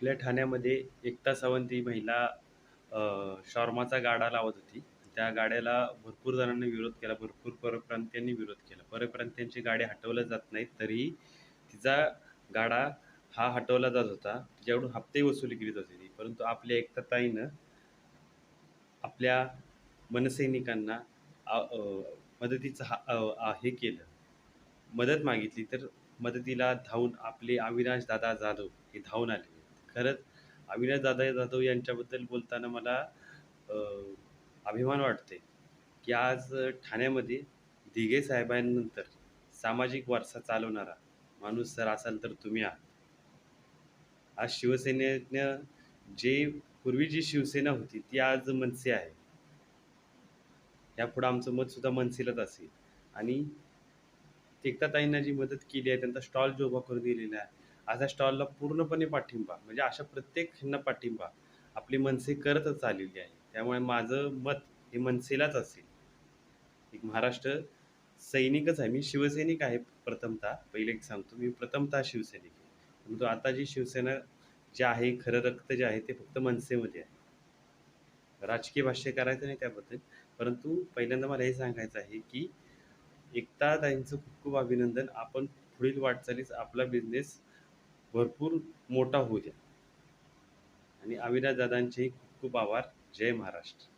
आपल्या ठाण्यामध्ये एकता सावंत ही महिला शॉर्माचा गाडा लावत होती. त्या गाड्याला भरपूर जणांनी विरोध केला. भरपूर परप्रांतीयांनी विरोध केला. परप्रांतीयांची गाडी हटवल्या जात नाहीत, तरीही तिचा गाडा हा हटवला जात होता. तिच्याकडून हप्ते वसुली केली जात होती. परंतु आपल्या एकता ताईनं आपल्या मनसैनिकांना मदतीचं हे केलं. मदत मागितली, तर मदतीला धावून आपले अविनाश दादा जाधव हे धावून आले. खरंच अविनाश दादा जाधव यांच्याबद्दल बोलताना मला अ, अभिमान वाटते, की आज ठाण्यामध्ये दिघे साहेबांनंतर सामाजिक वारसा चालवणारा माणूस जर असाल तर तुम्ही आहात. आज शिवसेनेनं जे पूर्वी जी शिवसेना होती ती आज मनसे आहे. यापुढे आमचं मतसुद्धा मनसेलाच असेल. आणि एकताताईंना जी मदत केली आहे, त्यांचा स्टॉल जो उभा करून दिलेला आहे, अशा स्टॉलला पूर्णपणे पाठिंबा, म्हणजे अशा प्रत्येक ह्यांना पाठिंबा आपली मनसे करतच आलेली आहे. त्यामुळे माझं मत हे मनसेलाच असेल. एक महाराष्ट्र सैनिकच आहे. मी शिवसैनिक आहे प्रथमतः. पहिले एक सांगतो, मी प्रथमतः शिवसैनिक आहे. परंतु आता जी शिवसेना जे आहे, खरं रक्त जे आहे ते फक्त मनसेमध्ये आहे. राजकीय भाष्य करायचं नाही त्याबद्दल. परंतु पहिल्यांदा मला हे सांगायचं आहे, की एकताताईंचं खूप खूप अभिनंदन. आपण पुढील वाटचालीस आपला बिझनेस भरपूर मोठा होऊ द्या. आणि अविनाश दादांचेही खूप खूप आभार. जय महाराष्ट्र.